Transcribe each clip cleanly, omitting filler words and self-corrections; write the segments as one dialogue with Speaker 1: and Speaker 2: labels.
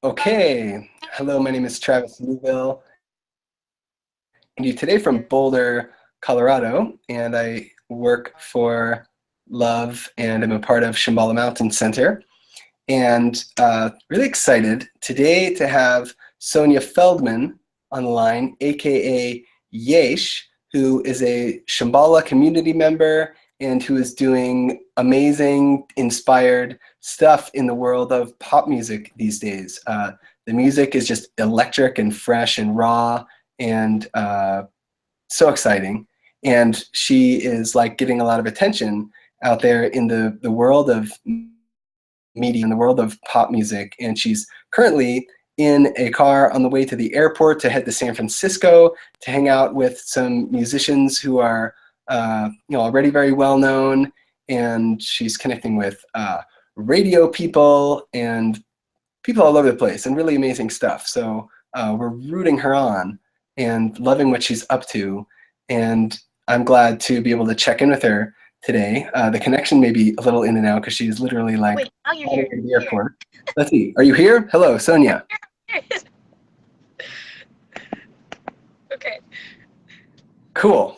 Speaker 1: Okay, hello, my name is Travis Newville, and you today from Boulder, Colorado, and I work for Love and I'm a part of Shambhala Mountain Center. And really excited today to have Sonia Feldman on the line, aka Yaysh, who is a Shambhala community member and who is doing amazing, inspired stuff in the world of pop music these days. The music is just electric and fresh and raw and so exciting. And she is like getting a lot of attention out there in the world of media, in the world of pop music. And she's currently in a car on the way to the airport to head to San Francisco to hang out with some musicians who are already very well known. And she's connecting with radio people and people all over the place and really amazing stuff. So we're rooting her on and loving what she's up to. And I'm glad to be able to check in with her today. The connection may be a little in and out because she's literally like
Speaker 2: Wait, now you're here.
Speaker 1: at the airport. Let's see. Are you here? Hello, Sonia.
Speaker 2: Okay.
Speaker 1: Cool.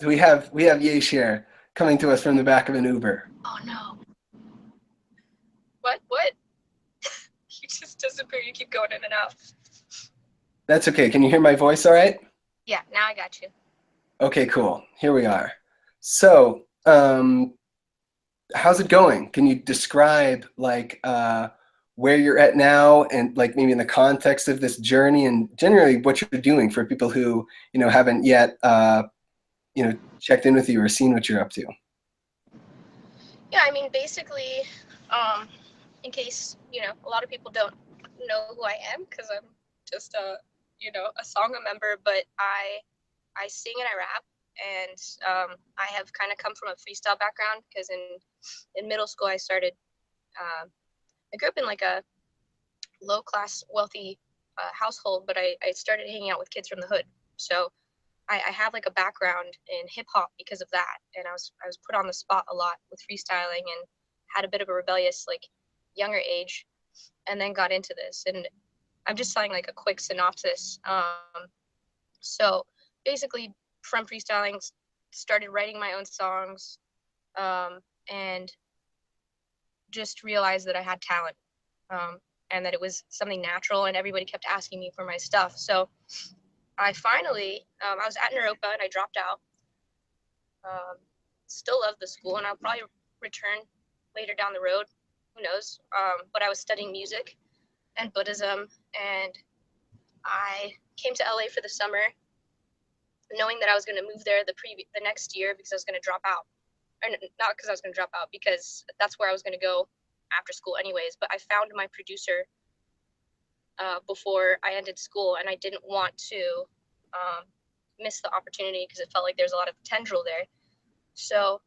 Speaker 1: So we have Yaysh here coming to us from the back of an Uber.
Speaker 2: Oh no. What? You just disappear. You keep going in and out.
Speaker 1: That's okay. Can you hear my voice all right?
Speaker 2: Yeah, now I got you.
Speaker 1: Okay, cool. Here we are. So, how's it going? Can you describe like where you're at now and like maybe in the context of this journey and generally what you're doing for people who, haven't yet, checked in with you or seen what you're up to?
Speaker 2: Yeah, I mean, basically, in case, a lot of people don't know who I am because I'm just a song member, but I sing and I rap. And I have kind of come from a freestyle background because in middle school I started, I grew up in like a low-class, wealthy household, but I started hanging out with kids from the hood. So I have like a background in hip-hop because of that. And I was put on the spot a lot with freestyling and had a bit of a rebellious, like, younger age, and then got into this. And I'm just telling like a quick synopsis. So basically, from freestyling, started writing my own songs, and just realized that I had talent, and that it was something natural, and everybody kept asking me for my stuff. So I finally, I was at Naropa and I dropped out. Still love the school, and I'll probably return later down the road, who knows, but I was studying music and Buddhism, and I came to LA for the summer, knowing that I was going to move there the next year because I was going to drop out. Or not because I was going to drop out, because that's where I was going to go after school anyways. But I found my producer before I ended school, and I didn't want to miss the opportunity because it felt like there's a lot of potential there. So,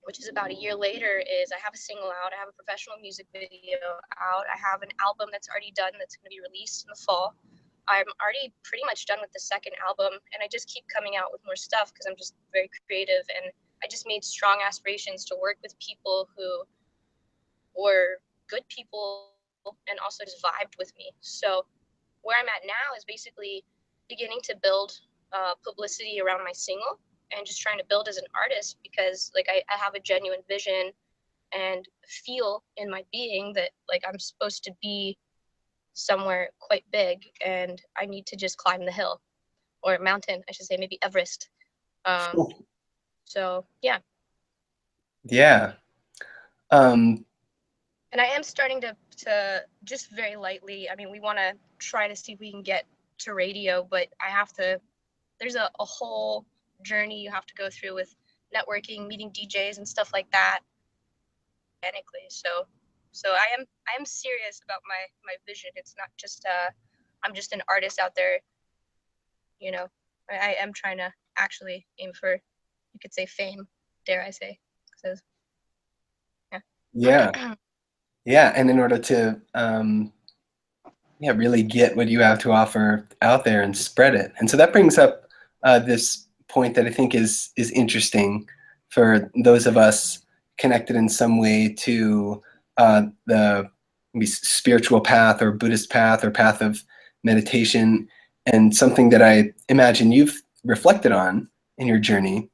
Speaker 2: which is about a year later, is I have a single out, I have a professional music video out, I have an album that's already done that's going to be released in the fall. I'm already pretty much done with the second album, and I just keep coming out with more stuff because I'm just very creative, and I just made strong aspirations to work with people who were good people and also just vibed with me. So where I'm at now is basically beginning to build publicity around my single and just trying to build as an artist, because like I have a genuine vision and feel in my being that like I'm supposed to be somewhere quite big, and I need to just climb the hill, or mountain, I should say, maybe Everest. So yeah.
Speaker 1: Yeah.
Speaker 2: And I am starting to just very lightly, I mean, we want to try to see if we can get to radio, but there's a whole journey you have to go through with networking, meeting DJs and stuff like that organically. So I am serious about my vision. It's not just I'm just an artist out there, I am trying to actually aim for, you could say, fame, dare I say. So,
Speaker 1: Yeah, and in order to really get what you have to offer out there and spread it. And so that brings up this point that I think is interesting for those of us connected in some way to the maybe spiritual path or Buddhist path or path of meditation, and something that I imagine you've reflected on in your journey.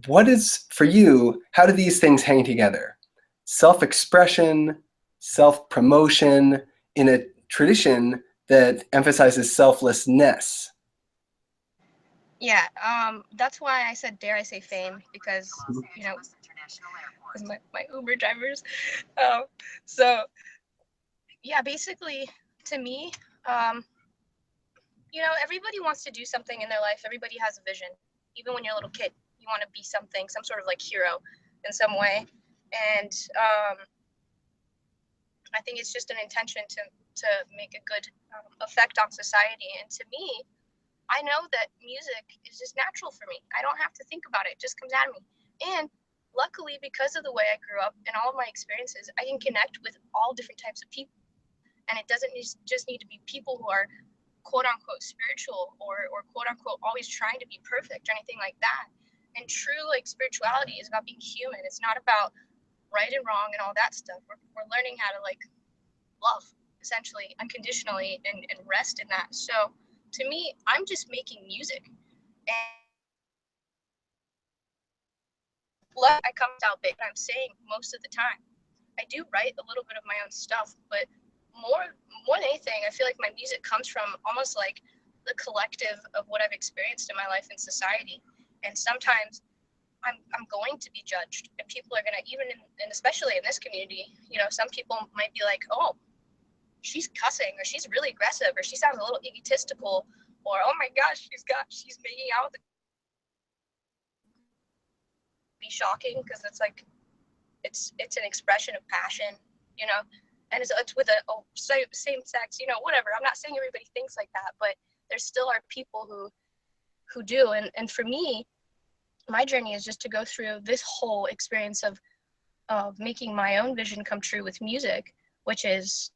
Speaker 1: What is, for you, how do these things hang together? Self-expression, self-promotion in a tradition that emphasizes selflessness.
Speaker 2: Yeah, that's why I said, dare I say fame, because, you know, with my Uber drivers. Um, so yeah, basically, to me, um, you know, everybody wants to do something in their life. Everybody has a vision. Even when you're a little kid, you want to be something, some sort of like hero in some way. And I think it's just an intention to make a good effect on society. And to me, I know that music is just natural for me. I don't have to think about it. It just comes out of me. And luckily, because of the way I grew up and all of my experiences, I can connect with all different types of people. And it doesn't just need to be people who are quote unquote spiritual or quote unquote always trying to be perfect or anything like that. And true like spirituality is about being human. It's not about right and wrong and all that stuff. We're learning how to like love essentially unconditionally and rest in that. So to me, I'm just making music, and I come out big. I'm saying most of the time, I do write a little bit of my own stuff, but more than anything, I feel like my music comes from almost like the collective of what I've experienced in my life in society. And sometimes I'm going to be judged, and people are gonna even and especially in this community, you know, some people might be like, oh, she's cussing, or she's really aggressive, or she sounds a little egotistical, or oh my gosh, she's making out with the be shocking because it's like it's an expression of passion, you know, and it's with a same sex, you know, whatever. I'm not saying everybody thinks like that, but there still are people who do, and for me, my journey is just to go through this whole experience of making my own vision come true with music, which is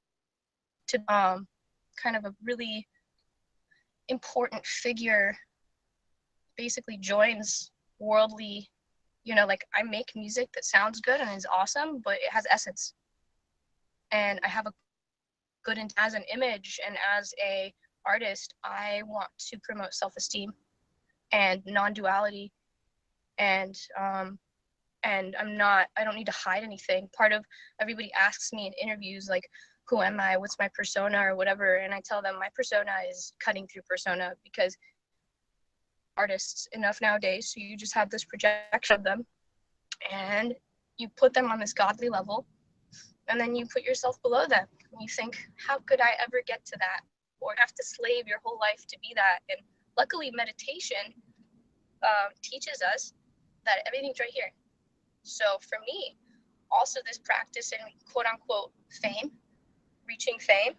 Speaker 2: to kind of a really important figure basically joins worldly, you know, like I make music that sounds good and is awesome, but it has essence. And I have a good, as an image and as a artist, I want to promote self-esteem and non-duality. And I don't need to hide anything. Part of everybody asks me in interviews, like, who am I? What's my persona or whatever? And I tell them my persona is cutting through persona, because artists enough nowadays, so you just have this projection of them and you put them on this godly level, and then you put yourself below them and you think, how could I ever get to that, or have to slave your whole life to be that? And luckily meditation teaches us that everything's right here. So for me, also this practice in quote unquote fame, reaching fame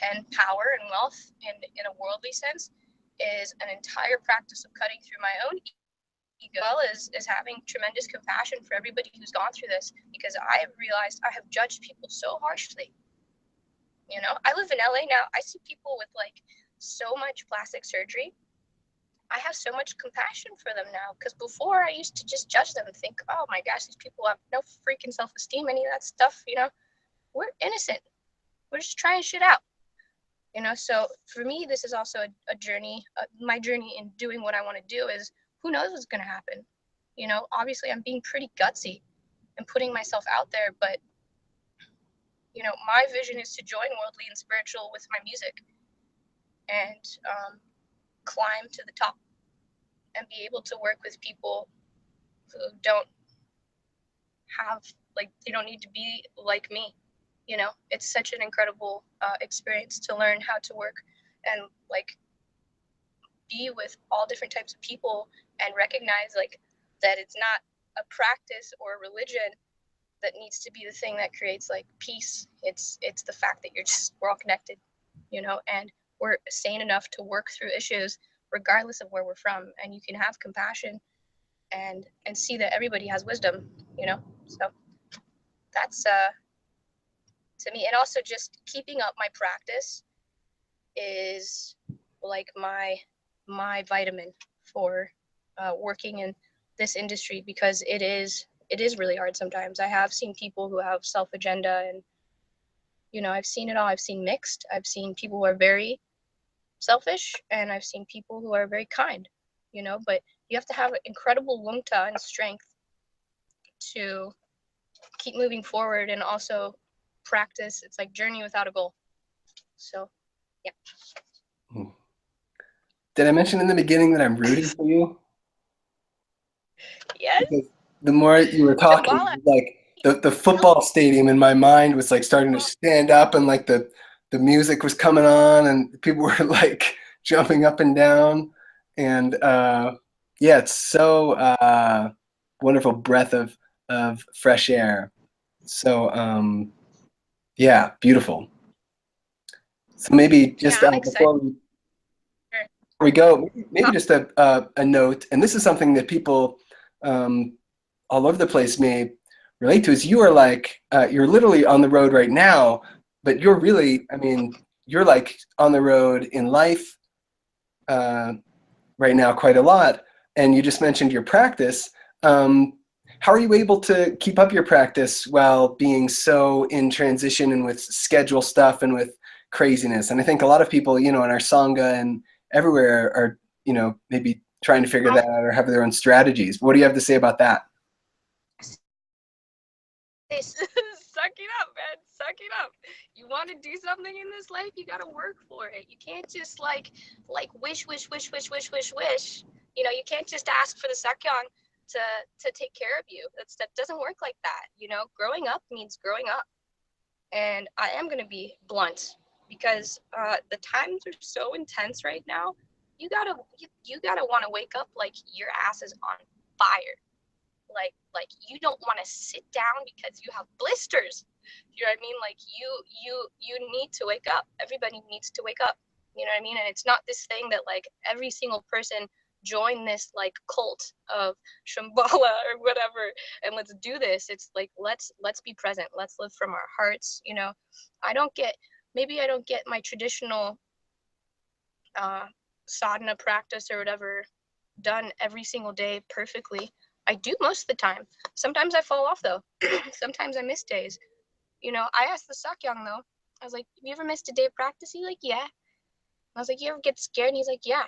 Speaker 2: and power and wealth in a worldly sense, is an entire practice of cutting through my own ego, as well as having tremendous compassion for everybody who's gone through this, because I have realized I have judged people so harshly. You know, I live in LA now. I see people with like so much plastic surgery. I have so much compassion for them now, because before I used to just judge them and think, oh my gosh, these people have no freaking self-esteem, any of that stuff. You know, we're innocent. We're just trying shit out. You know, so for me, this is also a journey. My journey in doing what I want to do is, who knows what's going to happen. You know, obviously I'm being pretty gutsy and putting myself out there, but you know, my vision is to join worldly and spiritual with my music, and climb to the top and be able to work with people who don't have, like, they don't need to be like me. You know, it's such an incredible experience to learn how to work and like be with all different types of people, and recognize like that it's not a practice or a religion that needs to be the thing that creates like peace. It's the fact that we're all connected, you know, and we're sane enough to work through issues regardless of where we're from, and you can have compassion and see that everybody has wisdom, you know. So that's to me. And also just keeping up my practice is like my vitamin for working in this industry, because it is it is really hard sometimes. I have seen people who have self-agenda, and I've seen it all. I've seen mixed. I've seen people who are very selfish, and I've seen people who are very kind, but you have to have incredible wungta and strength to keep moving forward, and also practice. It's like journey without a goal. So, yeah.
Speaker 1: Did I mention in the beginning that I'm rooting for you?
Speaker 2: Yes.
Speaker 1: Because the more you were talking, like the football stadium in my mind was like starting to stand up, and like the music was coming on, and people were like jumping up and down, and yeah, it's so wonderful breath of fresh air. So yeah, beautiful. So maybe just before we go, maybe just a note, and this is something that people all over the place may relate to, is you are like, you're literally on the road right now, but you're really, I mean, you're like on the road in life right now quite a lot. And you just mentioned your practice. How are you able to keep up your practice while being so in transition and with schedule stuff and with craziness? And I think a lot of people, in our Sangha and everywhere are, maybe trying to figure that out or have their own strategies. What do you have to say about that?
Speaker 2: Suck it up, man. Suck it up. You want to do something in this life, you got to work for it. You can't just like wish. You can't just ask for the sakyong to take care of you. That doesn't work like that. Growing up means growing up. And I am going to be blunt, because the times are so intense right now. You gotta want to wake up like your ass is on fire. Like you don't want to sit down because you have blisters. You know what I mean? Like you need to wake up. Everybody needs to wake up. You know what I mean? And it's not this thing that like every single person join this like cult of Shambhala or whatever, and let's do this. It's like let's be present. Let's live from our hearts. Maybe I don't get my traditional sadhana practice or whatever done every single day perfectly. I do most of the time. Sometimes I fall off though. Sometimes I miss days. I asked the sakyong though. I was like, "Have you ever missed a day of practice?" He's like, "Yeah." I was like, "You ever get scared?" And he's like, "Yeah."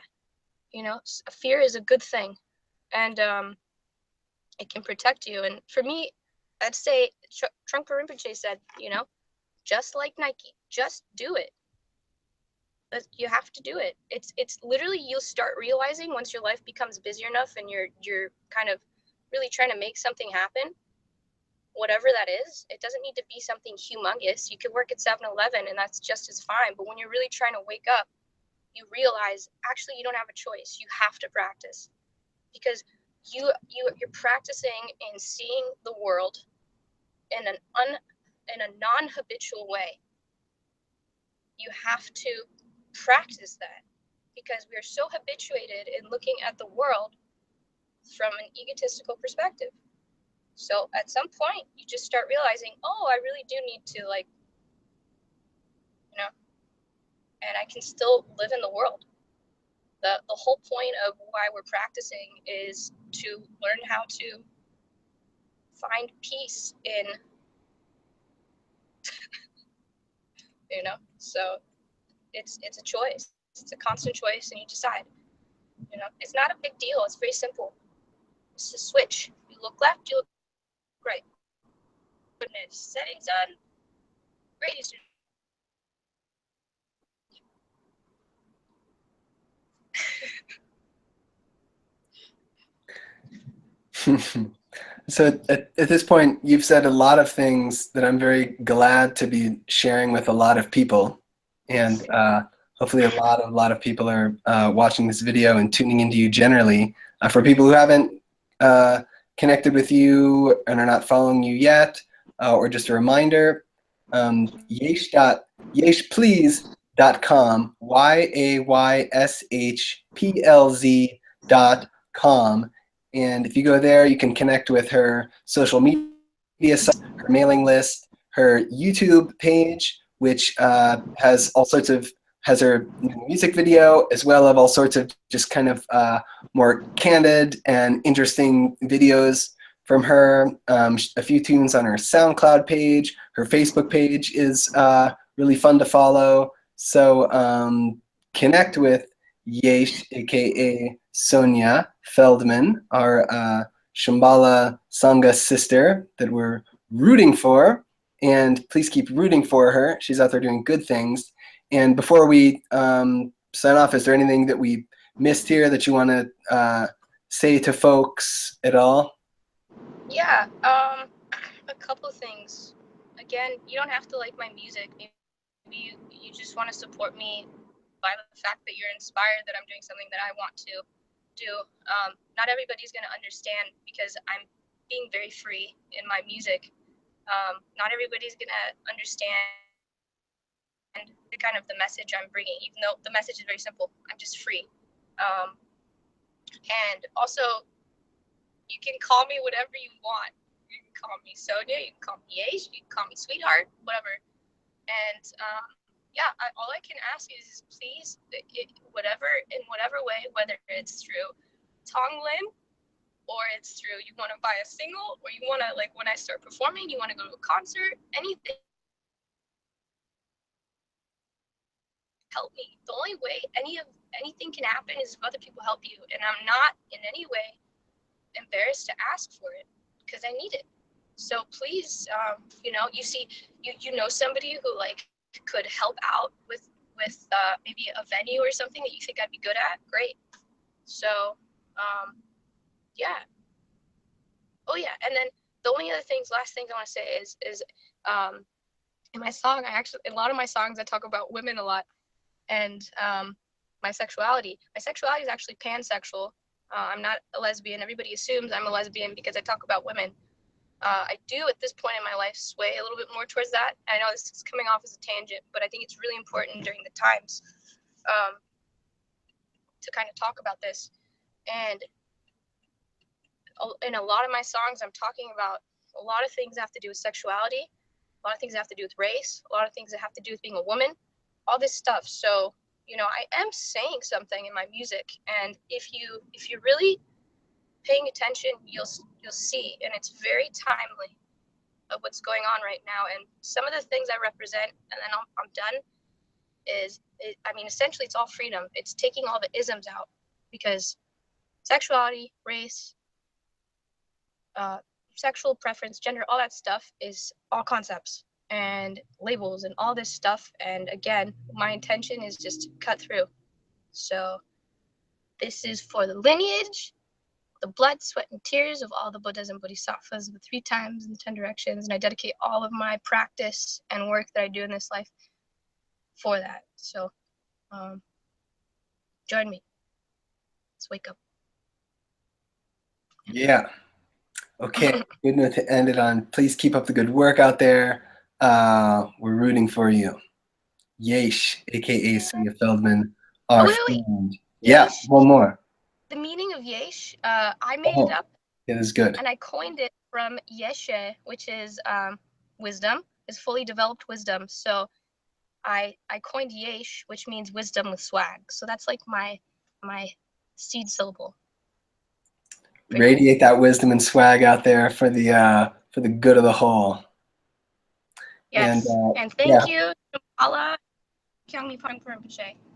Speaker 2: Fear is a good thing, and it can protect you. And for me, I'd say Trungpa Rinpoche said, just like Nike, just do it. You have to do it. It's literally, you'll start realizing once your life becomes busy enough and you're kind of really trying to make something happen, whatever that is. It doesn't need to be something humongous. You could work at 7-Eleven and that's just as fine. But when you're really trying to wake up, you realize actually you don't have a choice. You have to practice, because you're practicing in seeing the world in a non-habitual way. You have to practice that, because we are so habituated in looking at the world from an egotistical perspective. So at some point you just start realizing, oh, I really do need to and I can still live in the world. The whole point of why we're practicing is to learn how to find peace in so it's a choice. It's a constant choice, and you decide. It's not a big deal. It's very simple. It's a switch. You look left, you look right. Goodness, settings on. Radius.
Speaker 1: So at this point, you've said a lot of things that I'm very glad to be sharing with a lot of people, and hopefully a lot of people are watching this video and tuning into you generally. For people who haven't connected with you and are not following you yet, or just a reminder, yayshplz.com, YAYSHPLZ.com. And if you go there, you can connect with her social media site, her mailing list, her YouTube page, which has her music video, as well as all sorts of just kind of more candid and interesting videos from her, a few tunes on her SoundCloud page. Her Facebook page is really fun to follow. So connect with Yaysh, aka Sonia Feldman, our Shambhala Sangha sister that we're rooting for. And please keep rooting for her. She's out there doing good things. And before we sign off, is there anything that we missed here that you want to say to folks at all?
Speaker 2: Yeah, a couple of things. Again, you don't have to like my music. Maybe you just want to support me by the fact that you're inspired that I'm doing something that I want to do. Not everybody's going to understand because I'm being very free in my music. Not everybody's going to understand the kind of the message I'm bringing, even though the message is very simple. I'm just free. And also, you can call me whatever you want. You can call me Sonia, you can call me Yaysh, you can call me sweetheart, whatever. And yeah, all I can ask is please, whatever, in whatever way, whether it's through Tonglen or it's through you want to buy a single or you want to, like, when I start performing, you want to go to a concert, anything. Help me. The only way anything can happen is if other people help you, and I'm not in any way embarrassed to ask for it because I need it. So please, you know, you know somebody who like could help out with maybe a venue or something that you think I'd be good at. Great. So yeah. Oh yeah, and then the only other last things I want to say is in my song, in a lot of my songs I talk about women a lot. And my sexuality is actually pansexual. I'm not a lesbian. Everybody assumes I'm a lesbian because I talk about women. I do at this point in my life sway a little bit more towards that. I know this is coming off as a tangent, but I think it's really important during the times to kind of talk about this. And in a lot of my songs, I'm talking about a lot of things that have to do with sexuality, a lot of things that have to do with race, a lot of things that have to do with being a woman, all this stuff. So, you know, I am saying something in my music, and if you're really paying attention, you'll see, and it's very timely of what's going on right now. And some of the things I represent, and then I'm done, I mean, essentially it's all freedom. It's taking all the isms out, because sexuality, race, sexual preference, gender, all that stuff is all concepts and labels and all this stuff. And again, my intention is just to cut through. So this is for the lineage, the blood, sweat, and tears of all the Buddhas and Bodhisattvas, the 3 times in the 10 directions. And I dedicate all of my practice and work that I do in this life for that. So join me. Let's wake up.
Speaker 1: Yeah. Okay. Good note to end it on. Please keep up the good work out there. We're rooting for you. Yaysh, aka Sonia Feldman, our friend. Yeah,
Speaker 2: Yaysh,
Speaker 1: one more.
Speaker 2: the meaning of Yaysh, I made it up.
Speaker 1: It is good.
Speaker 2: And I coined it from Yeshe, which is wisdom, is fully developed wisdom. So I coined Yaysh, which means wisdom with swag. So that's like my seed syllable.
Speaker 1: Radiate that wisdom and swag out there for the good of the whole.
Speaker 2: Yes, and thank you, Shambhala,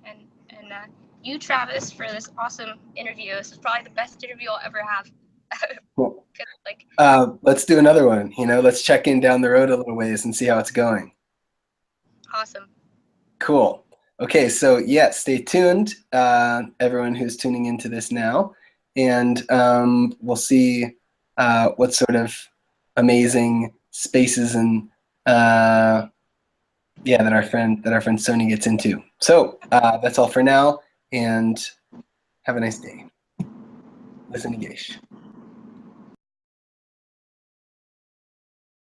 Speaker 2: and you, Travis, for this awesome interview. This is probably the best interview I'll ever have.
Speaker 1: Cool. Let's do another one. You know, let's check in down the road a little ways and see how it's going.
Speaker 2: Awesome.
Speaker 1: Cool. Okay, so yeah, stay tuned, everyone who's tuning into this now, and we'll see what sort of amazing spaces and yeah, that our friend Sonia gets into. So that's all for now, and have a nice day. Listen to Yaysh.